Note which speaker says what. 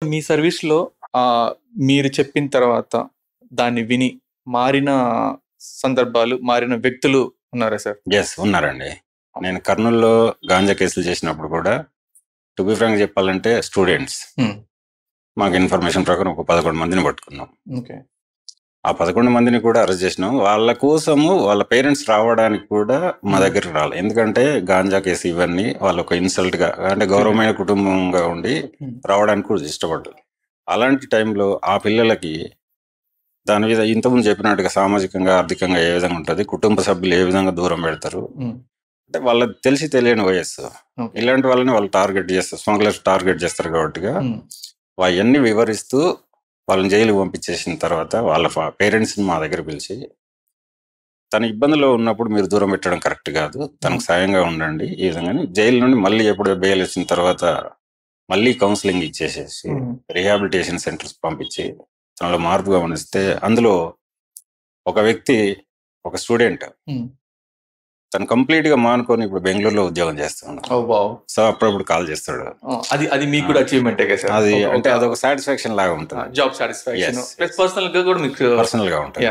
Speaker 1: మీ సర్వీస్‌లో మీరు చెప్పిన తర్వాత దాన్ని విని మారిన సందర్భాలు, మారిన వ్యక్తులు ఉన్నారా సార్?
Speaker 2: ఉన్నారండి. నేను కర్నూలులో గాంజా కేసులు చేసినప్పుడు కూడా టు బి ఫ్రాంక్ చెప్పాలంటే స్టూడెంట్స్ మాకు ఇన్ఫర్మేషన్ ప్రకారం ఒక 11 మందిని పట్టుకున్నాం.
Speaker 1: ఓకే.
Speaker 2: ఆ 11 మందిని కూడా అరెస్ట్ చేసినాం. వాళ్ళ కోసము వాళ్ళ పేరెంట్స్ రావడానికి కూడా మా దగ్గరికి రాలేదు. ఎందుకంటే గాంజా కేసు ఇవన్నీ వాళ్ళు ఒక ఇన్సల్ట్గా అంటే గౌరవమైన కుటుంబంగా ఉండి రావడానికి కూడా ఇష్టపడ్డారు. అలాంటి టైంలో ఆ పిల్లలకి దాని మీద ఇంతకుముందు చెప్పినట్టుగా సామాజికంగా ఆర్థికంగా ఏ విధంగా ఉంటుంది, కుటుంబ సభ్యులు ఏ విధంగా దూరం పెడతారు అంటే వాళ్ళకి తెలిసి తెలియని వయస్సు. ఇలాంటి వాళ్ళని వాళ్ళు టార్గెట్ చేస్తారు, స్మగ్లర్స్ టార్గెట్ చేస్తారు కాబట్టిగా అవన్నీ వివరిస్తూ వాళ్ళని జైలుకి పంపించేసిన తర్వాత వాళ్ళ పేరెంట్స్ని మా దగ్గర పిలిచి తన ఇబ్బందిలో ఉన్నప్పుడు మీరు దూరం పెట్టడం కరెక్ట్ కాదు, తనకు సాయంగా ఉండండి ఈ విధంగా జైలు నుండి మళ్ళీ ఎప్పుడు బెయిల్ వచ్చిన తర్వాత మళ్ళీ కౌన్సిలింగ్ ఇచ్చేసేసి రీహాబిలిటేషన్ సెంటర్స్ పంపించి తనలో మార్పు గమనిస్తే అందులో ఒక వ్యక్తి, ఒక స్టూడెంట్ తను కంప్లీట్ గా మానుకొని ఇప్పుడు బెంగళూరులో ఉద్యోగం చేస్తున్నాడు. సో అప్పుడప్పుడు కాల్ చేస్తాడు.
Speaker 1: అది మీకు కూడా అచీవ్మెంట్
Speaker 2: అది అంటే అదొక సాటిస్ఫాక్షన్ లాగా ఉంటుంది.
Speaker 1: జాబ్ సాటిస్ఫాక్షన్ పర్సనల్ గా కూడా మీకు
Speaker 2: పర్సనల్ గా ఉంటుంది.